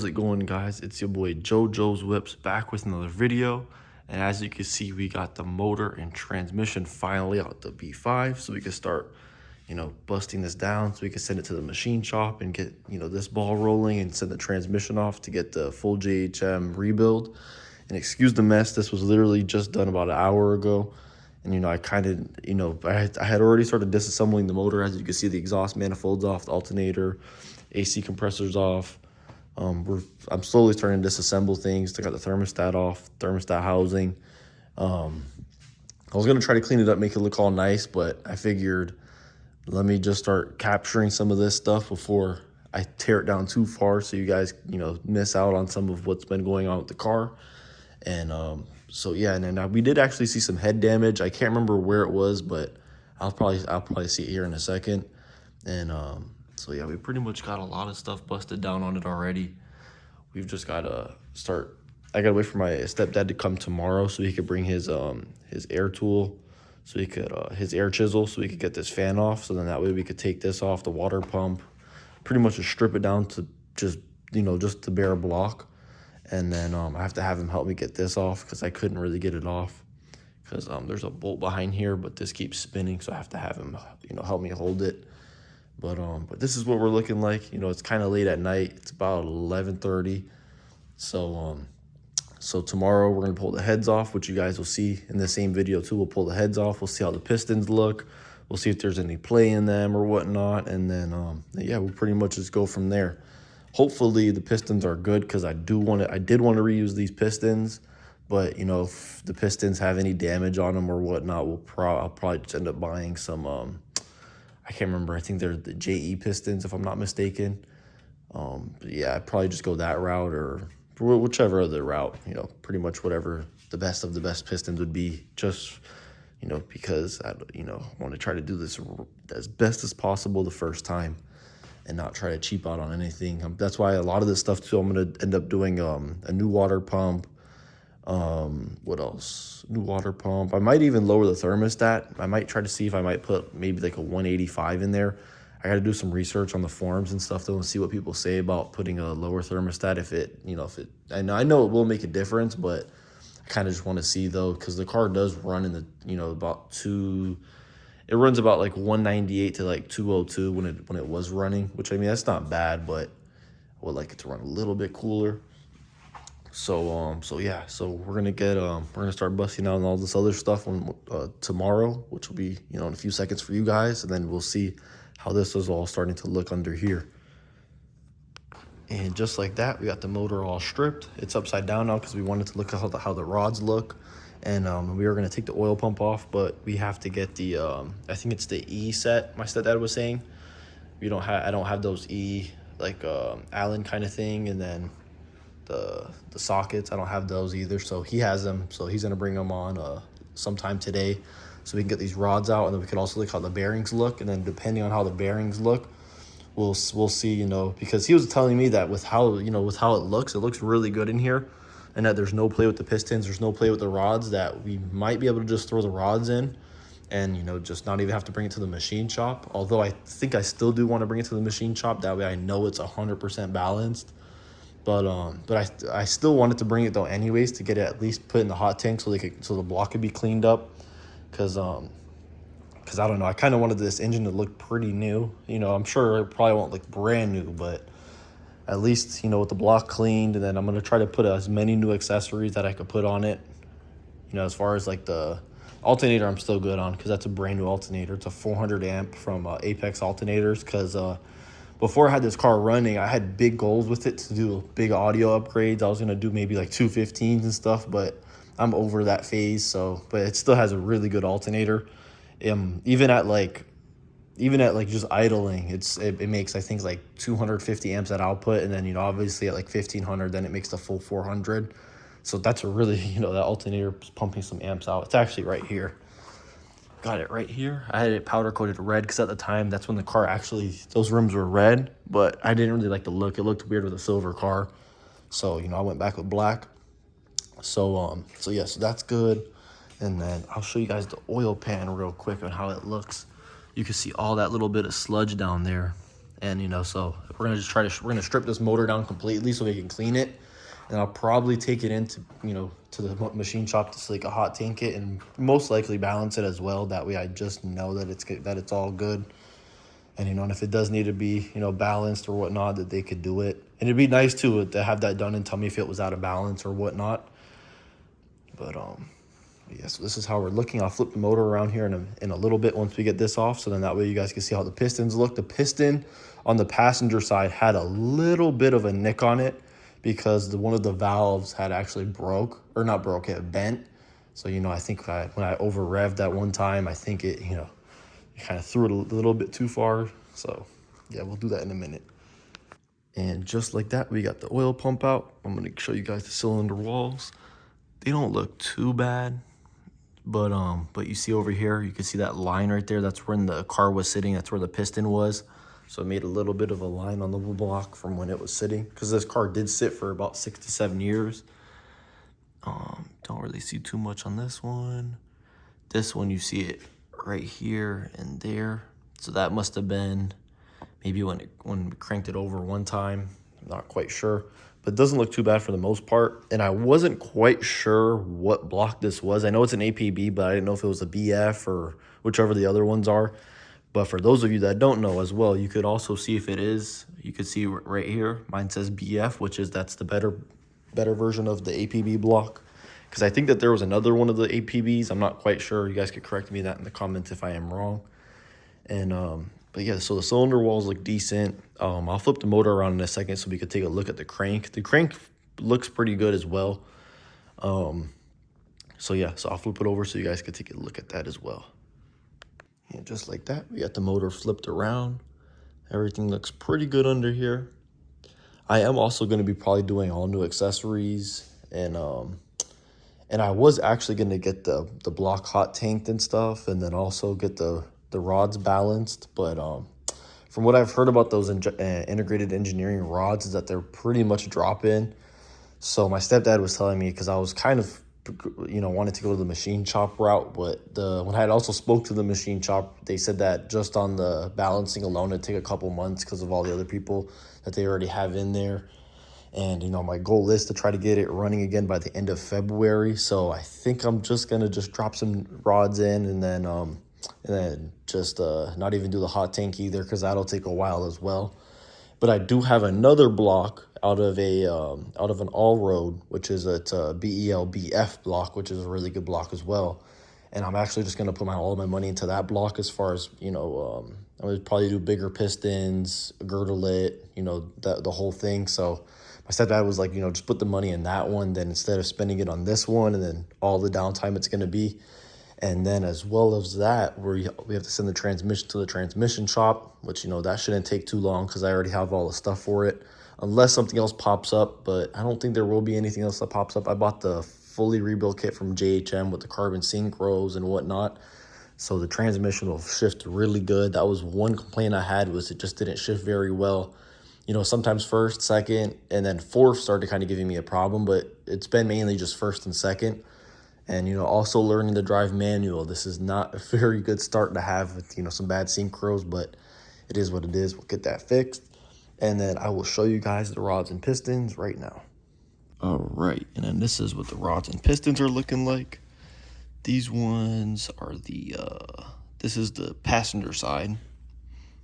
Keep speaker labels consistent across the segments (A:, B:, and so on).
A: it going, guys? It's your boy JoJo's Whips back with another video. And as you can see, we got the motor and transmission finally out the V5, so we can start, busting this down so we can send it to the machine shop and get, this ball rolling and send the transmission off to get the full JHM rebuild. And excuse the mess, this was literally just done about an hour ago. And, I kind of, I had already started disassembling the motor. As you can see, the exhaust manifolds off, the alternator, AC compressors off. I'm slowly starting to disassemble things. I got the thermostat off, thermostat housing. I was going to try to clean it up, make it look all nice, but I figured let me just start capturing some of this stuff before I tear it down too far so you guys, miss out on some of what's been going on with the car. And so yeah, and then we did actually see some head damage. I can't remember where it was, but I'll probably see it here in a second. And so yeah, we pretty much got a lot of stuff busted down on it already. We've just got to start. I got to wait for my stepdad to come tomorrow so he could bring his air tool, so he could his air chisel, so we could get this fan off. So then that way we could take this off the water pump, pretty much just strip it down to just the bare block. And then I have to have him help me get this off because I couldn't really get it off because there's a bolt behind here, but this keeps spinning, so I have to have him help me hold it. But this is what we're looking like. It's kind of late at night. It's about 11:30. So tomorrow we're gonna pull the heads off, which you guys will see in the same video too. We'll pull the heads off. We'll see how the pistons look. We'll see if there's any play in them or whatnot, and then yeah, we'll pretty much just go from there. Hopefully the pistons are good because I did want to reuse these pistons, but if the pistons have any damage on them or whatnot, I'll probably just end up buying some. I can't remember. I think they're the JE pistons, if I'm not mistaken. But yeah, I'd probably just go that route or whichever other route, pretty much whatever the best of the best pistons would be, just, because I want to try to do this as best as possible the first time and not try to cheap out on anything. That's why a lot of this stuff too, I'm going to end up doing a new water pump. What else? New water pump. I might even lower the thermostat. I might try to see if I might put maybe like a 185 in there. I got to do some research on the forums and stuff though and see what people say about putting a lower thermostat. I know it will make a difference, but I kind of just want to see though, because the car does run in the, it runs about like 198 to like 202 when it was running, which that's not bad, but I would like it to run a little bit cooler. So yeah, so we're gonna start busting out all this other stuff on tomorrow, which will be in a few seconds for you guys, and then we'll see how this is all starting to look under here. And just like that, we got the motor all stripped. It's upside down now because we wanted to look at how the rods look, and we were gonna take the oil pump off, but we have to get the I think it's the E set. My stepdad was saying I don't have those E like Allen kind of thing, and then the sockets, I don't have those either, so he has them, so he's gonna bring them on sometime today so we can get these rods out, and then we can also look how the bearings look, and then depending on how the bearings look, we'll see, because he was telling me that with how it looks really good in here, and that there's no play with the pistons, there's no play with the rods, that we might be able to just throw the rods in and just not even have to bring it to the machine shop. Although I think I still do want to bring it to the machine shop, that way I know it's 100% balanced. But I still wanted to bring it though anyways, to get it at least put in the hot tank so the block could be cleaned up, because I don't know, I kind of wanted this engine to look pretty new. I'm sure it probably won't look brand new, but at least with the block cleaned, and then I'm gonna try to put as many new accessories that I could put on it. As far as like the alternator, I'm still good on because that's a brand new alternator. It's a 400 amp from Apex Alternators, because before I had this car running, I had big goals with it to do big audio upgrades. I was going to do maybe like 215s and stuff, but I'm over that phase. But it still has a really good alternator. Even at just idling, it makes, I think, like 250 amps at output. And then, obviously at like 1500, then it makes the full 400. So that's a really, that alternator is pumping some amps out. It's actually right here. Got it right here. I had it powder coated red because at the time, that's when the car those rims were red, but I didn't really like the look. It looked weird with a silver car. So, I went back with black. So yeah, so that's good. And then I'll show you guys the oil pan real quick on how it looks. You can see all that little bit of sludge down there. And you know, so we're gonna just we're gonna strip this motor down completely so we can clean it. And I'll probably take it into, you know, to the machine shop to like a hot tank it and most likely balance it as well. That way I just know that it's all good. And, you know, and if it does need to be, you know, balanced or whatnot, that they could do it. And it'd be nice too to have that done and tell me if it was out of balance or whatnot. But yeah, so this is how we're looking. I'll flip the motor around here in a little bit once we get this off. So then that way you guys can see how the pistons look. The piston on the passenger side had a little bit of a nick on it because one of the valves had actually it bent. So, you know, I think when I over revved that one time, I think it, you know, kind of threw it a little bit too far. So yeah, we'll do that in a minute. And just like that, we got the oil pump out. I'm gonna show you guys the cylinder walls. They don't look too bad, but you see over here, you can see that line right there. That's when the car was sitting. That's where the piston was. So it made a little bit of a line on the block from when it was sitting, because this car did sit for about 6 to 7 years. Don't really see too much on this one. This one, you see it right here and there. So that must have been maybe when we cranked it over one time. I'm not quite sure, but it doesn't look too bad for the most part. And I wasn't quite sure what block this was. I know it's an APB, but I didn't know if it was a BF or whichever the other ones are. But for those of you that don't know as well, you could also see if it is. You could see right here, mine says BF, that's the better version of the APB block. Because I think that there was another one of the APBs. I'm not quite sure. You guys could correct me that in the comments if I am wrong. And but yeah, so the cylinder walls look decent. I'll flip the motor around in a second so we could take a look at the crank. The crank looks pretty good as well. So yeah, so I'll flip it over so you guys could take a look at that as well. And just like that, we got the motor flipped around. Everything looks pretty good under here. I am also going to be probably doing all new accessories, and I was actually going to get the block hot tanked and stuff, and then also get the rods balanced. But from what I've heard about those integrated engineering rods is that they're pretty much drop-in. So my stepdad was telling me, because I was kind of, you know, wanted to go to the machine shop route, but when I had also spoke to the machine shop, they said that just on the balancing alone, it'd take a couple months because of all the other people that they already have in there. And, you know, my goal is to try to get it running again by the end of February. So I think I'm just going to drop some rods in and then just not even do the hot tank either, because that'll take a while as well. But I do have another block out of an all road, which is a BELBF block, which is a really good block as well. And I'm actually just going to put all of my money into that block as far as, you know, I would probably do bigger pistons, girdle it, you know, the whole thing. So my stepdad was like, you know, just put the money in that one, then instead of spending it on this one and then all the downtime it's going to be. And then as well as that, we have to send the transmission to the transmission shop, which, you know, that shouldn't take too long because I already have all the stuff for it, unless something else pops up. But I don't think there will be anything else that pops up. I bought the fully rebuilt kit from JHM with the carbon synchros and whatnot. So the transmission will shift really good. That was one complaint I had, was it just didn't shift very well. You know, sometimes first, second, and then fourth started kind of giving me a problem, but it's been mainly just first and second. And, you know, also learning to drive manual. This is not a very good start to have with, you know, some bad synchros, but it is what it is. We'll get that fixed. And then I will show you guys the rods and pistons right now. All right. And then this is what the rods and pistons are looking like. These ones are this is the passenger side,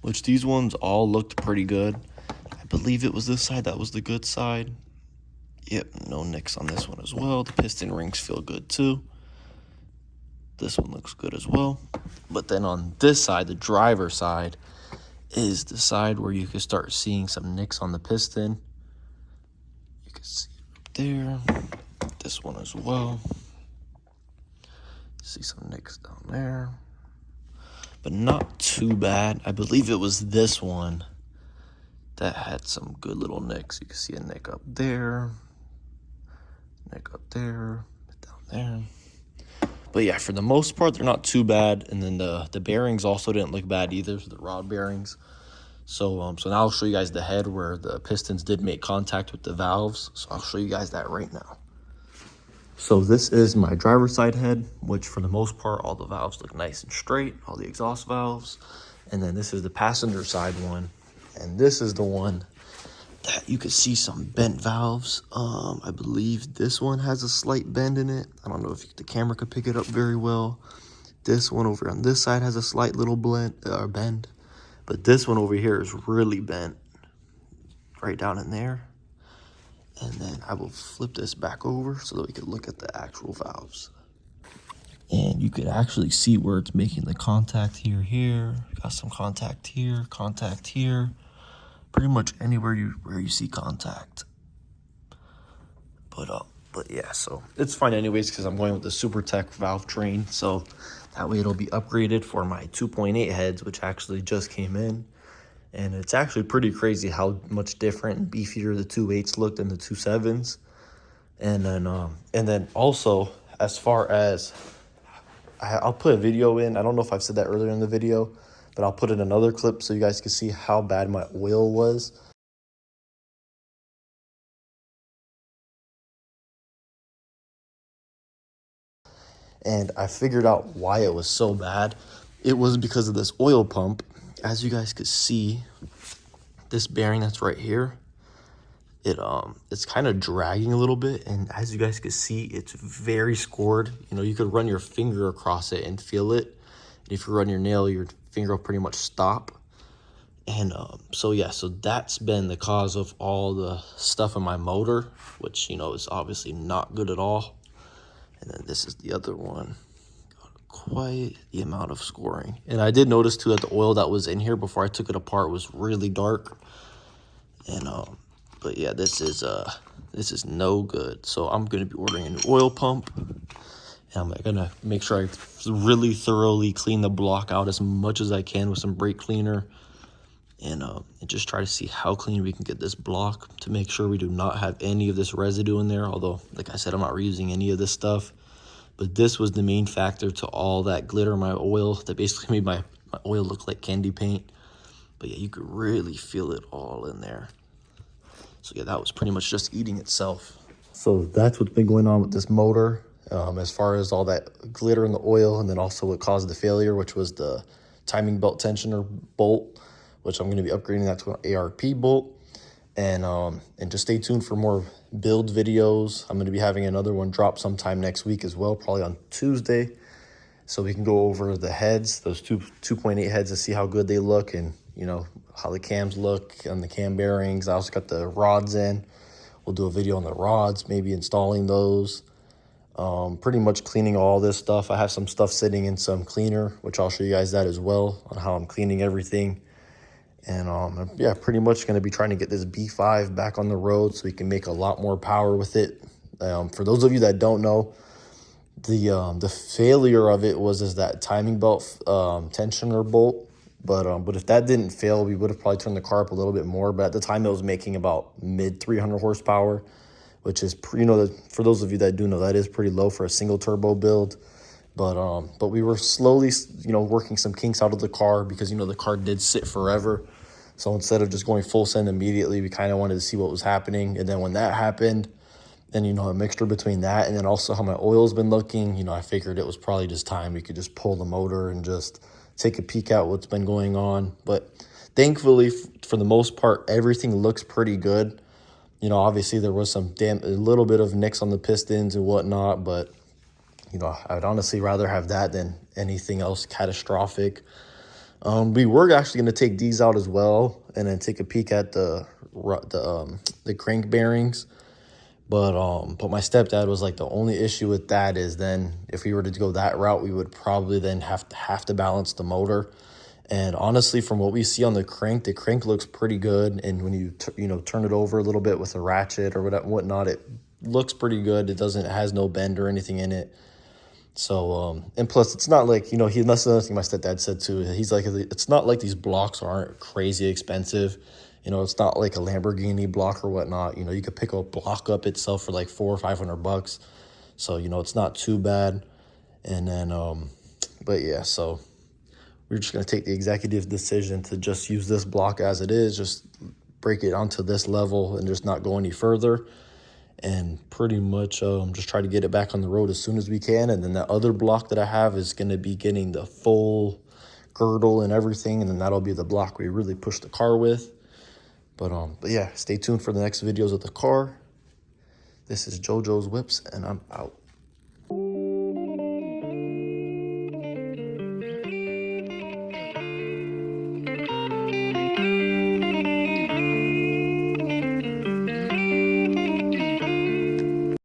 A: which these ones all looked pretty good. I believe it was this side that was the good side. Yep, no nicks on this one as well. The piston rings feel good too. This one looks good as well. But then on this side, the driver side, is the side where you can start seeing some nicks on the piston. You can see it up there. This one as well. See some nicks down there. But not too bad. I believe it was this one that had some good little nicks. You can see a nick up there. Nick up there, down there. But yeah, for the most part, they're not too bad. And then the bearings also didn't look bad either, so the rod bearings. So now I'll show you guys the head where the pistons did make contact with the valves. So I'll show you guys that right now. So this is my driver's side head, which for the most part, all the valves look nice and straight, all the exhaust valves. And then this is the passenger side one. And this is the one that you can see some bent valves. I believe this one has a slight bend in it. I don't know if the camera could pick it up very well. This one over on this side has a slight little bend, but this one over here is really bent right down in there. And then I will flip this back over so that we can look at the actual valves. And you could actually see where it's making the contact here. Got some contact here. Pretty much anywhere where you see contact. But yeah, so it's fine anyways because I'm going with the Super Tech valve train. So that way it'll be upgraded for my 2.8 heads, which actually just came in. And it's actually pretty crazy how much different and beefier the 2.8s look than the 2.7s. And then also, as far as, I'll put a video in. I don't know if I've said that earlier in the video, but I'll put in another clip so you guys can see how bad my oil was. And I figured out why it was so bad. It was because of this oil pump. As you guys could see, this bearing that's right here, it's kind of dragging a little bit, and as you guys can see, it's very scored. You know, you could run your finger across it and feel it, and if you run your nail, your finger will pretty much stop. And so yeah, so that's been the cause of all the stuff in my motor, which, you know, is obviously not good at all. And then this is the other one. Got quite the amount of scoring. And I did notice too that the oil that was in here before I took it apart was really dark. And but yeah, this is no good. So I'm gonna be ordering a new oil pump. And I'm gonna make sure I really thoroughly clean the block out as much as I can with some brake cleaner. And just try to see how clean we can get this block to make sure we do not have any of this residue in there. Although, like I said, I'm not reusing any of this stuff. But this was the main factor to all that glitter in my oil that basically made my oil look like candy paint. But yeah, you could really feel it all in there. So yeah, that was pretty much just eating itself. So that's what's been going on with this motor. As far as all that glitter in the oil, and then also what caused the failure, which was the timing belt tensioner bolt, which I'm going to be upgrading that to an ARP bolt. And just stay tuned for more build videos. I'm going to be having another one drop sometime next week as well, probably on Tuesday. So we can go over the heads, those 2.8 heads, to see how good they look, and, you know, how the cams look and the cam bearings. I also got the rods in. We'll do a video on the rods, maybe installing those. Pretty much cleaning all this stuff. I have some stuff sitting in some cleaner, which I'll show you guys that as well, on how I'm cleaning everything. And yeah, pretty much going to be trying to get this B5 back on the road so we can make a lot more power with it. For those of you that don't know, the failure of it was that timing belt tensioner bolt. But if that didn't fail, we would have probably turned the car up a little bit more. But at the time, it was making about mid 300 horsepower, which is, you know, for those of you that do know, that is pretty low for a single turbo build. But we were slowly, you know, working some kinks out of the car because, you know, the car did sit forever. So instead of just going full send immediately, we kind of wanted to see what was happening. And then when that happened, and, you know, a mixture between that and then also how my oil's been looking, you know, I figured it was probably just time we could just pull the motor and just take a peek at what's been going on. But thankfully, for the most part, everything looks pretty good. You know, obviously there was a little bit of nicks on the pistons and whatnot, but, you know, I'd honestly rather have that than anything else catastrophic. We were actually going to take these out as well and then take a peek at the crank bearings. But my stepdad was like, the only issue with that is then if we were to go that route, we would probably then have to balance the motor. And honestly, from what we see on the crank looks pretty good. And when you turn it over a little bit with a ratchet or whatnot, it looks pretty good. It has no bend or anything in it. So, and plus it's not like, you know, that's another thing my stepdad said too. He's like, it's not like these blocks aren't crazy expensive. You know, it's not like a Lamborghini block or whatnot. You know, you could pick a block up itself for like $400 or $500. So, you know, it's not too bad. And then, but yeah, so we're just going to take the executive decision to just use this block as it is, just break it onto this level and just not go any further. And pretty much just try to get it back on the road as soon as we can. And then that other block that I have is going to be getting the full girdle and everything. And then that'll be the block we really push the car with. But yeah, stay tuned for the next videos of the car. This is JoJo's Whips, and I'm out.